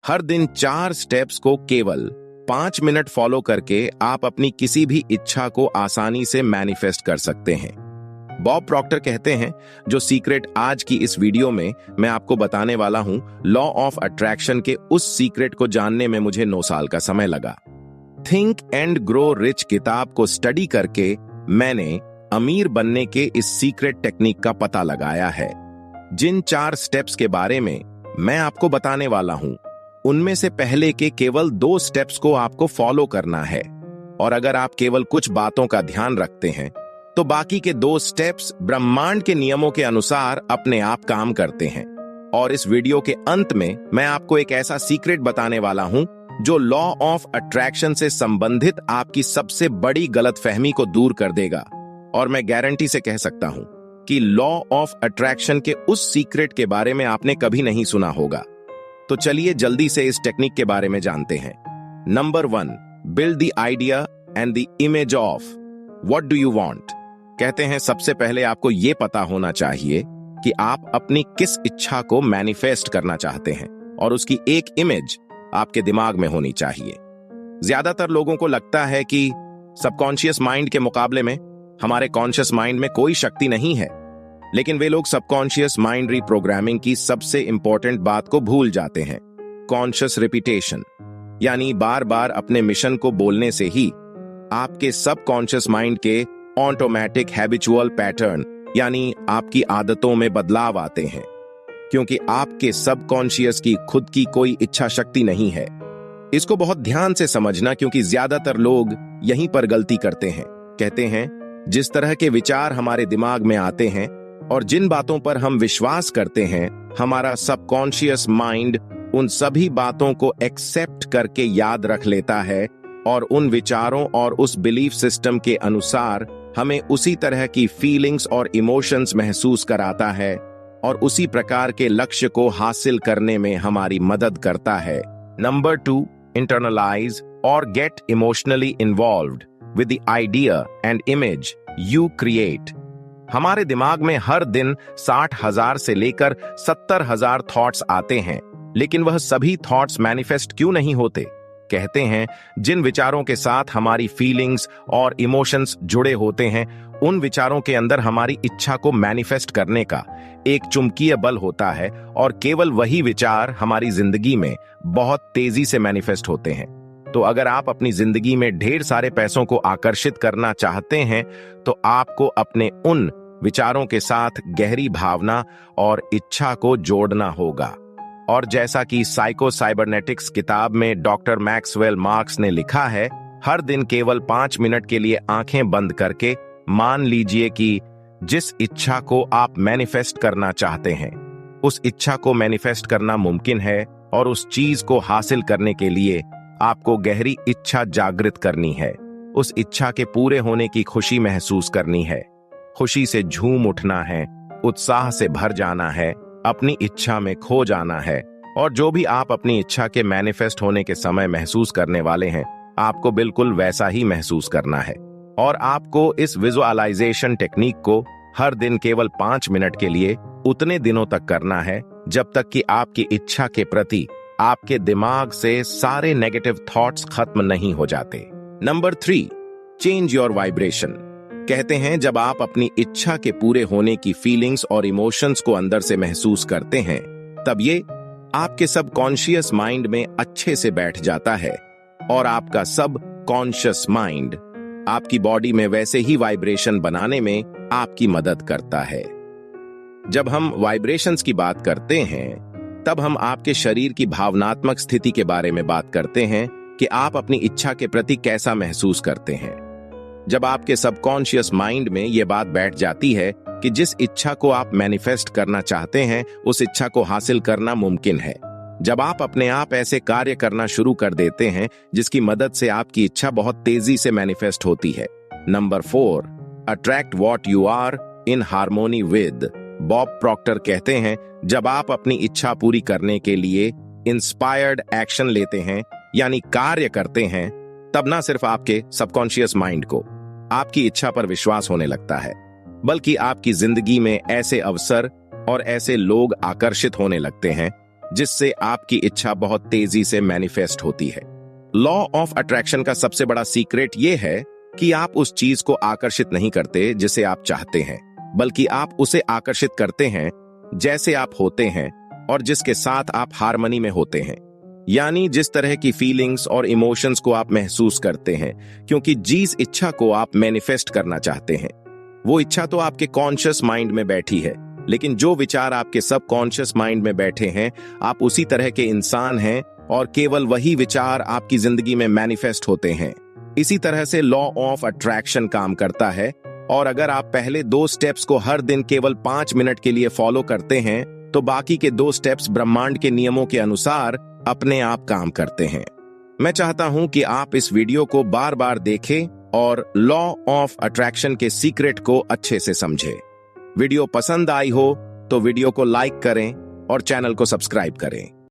हर दिन 4 स्टेप्स को केवल 5 मिनट फॉलो करके आप अपनी किसी भी इच्छा को आसानी से मैनिफेस्ट कर सकते हैं। बॉब प्रॉक्टर कहते हैं, जो सीक्रेट आज की इस वीडियो में मैं आपको बताने वाला हूं, लॉ ऑफ अट्रैक्शन के उस सीक्रेट को जानने में मुझे 9 साल का समय लगा। थिंक एंड ग्रो रिच किताब को स्टडी करके मैंने अमीर बनने के इस सीक्रेट टेक्निक का पता लगाया है। जिन 4 स्टेप्स के बारे में मैं आपको बताने वाला हूं, उनमें से पहले के केवल 2 स्टेप्स को आपको फॉलो करना है, और अगर आप केवल कुछ बातों का ध्यान रखते हैं तो बाकी के 2 स्टेप्स ब्रह्मांड के नियमों के अनुसार अपने आप काम करते हैं। और इस वीडियो के अंत में मैं आपको एक ऐसा सीक्रेट बताने वाला हूं जो लॉ ऑफ अट्रैक्शन से संबंधित आपकी सबसे बड़ी गलतफहमी को दूर कर देगा। और मैं गारंटी से कह सकता हूं कि लॉ ऑफ अट्रैक्शन के उस सीक्रेट के बारे में आपने कभी नहीं सुना होगा। तो चलिए जल्दी से इस टेक्निक के बारे में जानते हैं। Number 1, build the idea and the image of what do you want. कहते हैं सबसे पहले आपको यह पता होना चाहिए कि आप अपनी किस इच्छा को मैनिफेस्ट करना चाहते हैं, और उसकी एक इमेज आपके दिमाग में होनी चाहिए। ज्यादातर लोगों को लगता है कि सबकॉन्शियस माइंड के मुकाबले में हमारे कॉन्शियस माइंड में कोई शक्ति नहीं है, लेकिन वे लोग सबकॉन्शियस माइंड रीप्रोग्रामिंग की सबसे इंपॉर्टेंट बात को भूल जाते हैं। कॉन्शियस रिपीटेशन, यानी बार बार अपने मिशन को बोलने से ही आपके सबकॉन्शियस माइंड के ऑटोमेटिक हैबिचुअल पैटर्न, यानी आपकी आदतों में बदलाव आते हैं, क्योंकि आपके सबकॉन्शियस की खुद की कोई इच्छा शक्ति नहीं है। इसको बहुत ध्यान से समझना, क्योंकि ज्यादातर लोग यहीं पर गलती करते हैं। कहते हैं जिस तरह के विचार हमारे दिमाग में आते हैं और जिन बातों पर हम विश्वास करते हैं, हमारा सबकॉन्शियस माइंड उन सभी बातों को एक्सेप्ट करके याद रख लेता है, और उन विचारों और उस बिलीफ सिस्टम के अनुसार हमें उसी तरह की फीलिंग्स और इमोशंस महसूस कराता है, और उसी प्रकार के लक्ष्य को हासिल करने में हमारी मदद करता है। नंबर 2, इंटरनलाइज और get emotionally involved with the idea and image you create। हमारे दिमाग में हर दिन 60,000 से लेकर 70,000 थॉट्स आते हैं, लेकिन वह सभी थॉट्स मैनिफेस्ट क्यों नहीं होते? कहते हैं जिन विचारों के साथ हमारी फीलिंग्स और इमोशंस जुड़े होते हैं, उन विचारों के अंदर हमारी इच्छा को मैनिफेस्ट करने का एक चुंबकीय बल होता है, और केवल वही विचार हमारी जिंदगी में बहुत तेजी से मैनिफेस्ट होते हैं। तो अगर आप अपनी जिंदगी में ढेर सारे पैसों को आकर्षित करना चाहते हैं, तो आपको अपने उन विचारों के साथ गहरी भावना और इच्छा को जोड़ना होगा। और जैसा कि साइको साइबरनेटिक्स किताब में डॉक्टर मैक्सवेल मार्क्स ने लिखा है, हर दिन केवल 5 मिनट के लिए आंखें बंद करके मान लीजिए कि जिस इच्छा को आप मैनिफेस्ट करना चाहते हैं, उस इच्छा को मैनिफेस्ट करना मुमकिन है, और उस चीज को हासिल करने के लिए आपको गहरी इच्छा जागृत करनी है। उस इच्छा के पूरे होने की खुशी महसूस करनी है, खुशी से झूम उठना है, उत्साह से भर जाना है, अपनी इच्छा में खो जाना है। और जो भी आप अपनी इच्छा के मैनिफेस्ट होने के समय महसूस करने वाले हैं, आपको बिल्कुल वैसा ही महसूस करना है। और आपको इस विजुअलाइजेशन टेक्निक को हर दिन केवल 5 मिनट के लिए उतने दिनों तक करना है जब तक कि आपकी इच्छा के प्रति आपके दिमाग से सारे नेगेटिव थॉट्स खत्म नहीं हो जाते। Number 3, change your vibration. कहते हैं जब आप अपनी इच्छा के पूरे होने की फीलिंग्स और इमोशंस को अंदर से महसूस करते हैं, तब ये आपके सबकॉन्शियस माइंड में अच्छे से बैठ जाता है, और आपका सब कॉन्शियस माइंड आपकी बॉडी में वैसे ही वाइब्रेशन बनाने में आपकी मदद करता है। जब हम वाइब्रेशंस की बात करते हैं, तब हम आपके शरीर की भावनात्मक स्थिति के बारे में बात करते हैं कि आप अपनी इच्छा के प्रति कैसा महसूस करते हैं। जब आपके सबकॉन्शियस माइंड में यह बात बैठ जाती है कि जिस इच्छा को आप मैनिफेस्ट करना चाहते हैं, उस इच्छा को हासिल करना मुमकिन है। जब आप अपने आप ऐसे कार्य करना शुरू कर देते हैं जिसकी मदद से आपकी इच्छा बहुत तेजी से मैनिफेस्ट होती है। Number 4, attract what you are in harmony with. Bob Proctor कहते हैं जब आप अपनी इच्छा पूरी करने के लिए इंस्पायर्ड एक्शन लेते हैं, यानी कार्य करते हैं, तब ना सिर्फ आपके सबकॉन्शियस माइंड को आपकी इच्छा पर विश्वास होने लगता है, बल्कि आपकी जिंदगी में ऐसे अवसर और ऐसे लोग आकर्षित होने लगते हैं जिससे आपकी इच्छा बहुत तेजी से मैनिफेस्ट होती है। लॉ ऑफ अट्रैक्शन का सबसे बड़ा सीक्रेट ये है कि आप उस चीज को आकर्षित नहीं करते जिसे आप चाहते हैं, बल्कि आप उसे आकर्षित करते हैं जैसे आप होते हैं और जिसके साथ आप हार्मनी में होते हैं। यानी जिस तरह की फीलिंग्स और इमोशंस को आप महसूस करते हैं, क्योंकि जिस इच्छा को आप मैनिफेस्ट करना चाहते हैं वो इच्छा तो आपके कॉन्शियस माइंड में बैठी है, लेकिन जो विचार आपके सबकॉन्शियस माइंड में बैठे हैं, आप उसी तरह के इंसान हैं और केवल वही विचार आपकी जिंदगी में मैनिफेस्ट होते हैं। इसी तरह से लॉ ऑफ अट्रैक्शन काम करता है, और अगर आप पहले 2 स्टेप्स को हर दिन केवल 5 मिनट के लिए फॉलो करते हैं तो बाकी के 2 स्टेप्स ब्रह्मांड के नियमों के अनुसार अपने आप काम करते हैं। मैं चाहता हूं कि आप इस वीडियो को बार बार देखें और लॉ ऑफ अट्रैक्शन के सीक्रेट को अच्छे से समझें। वीडियो पसंद आई हो तो वीडियो को लाइक करें और चैनल को सब्सक्राइब करें।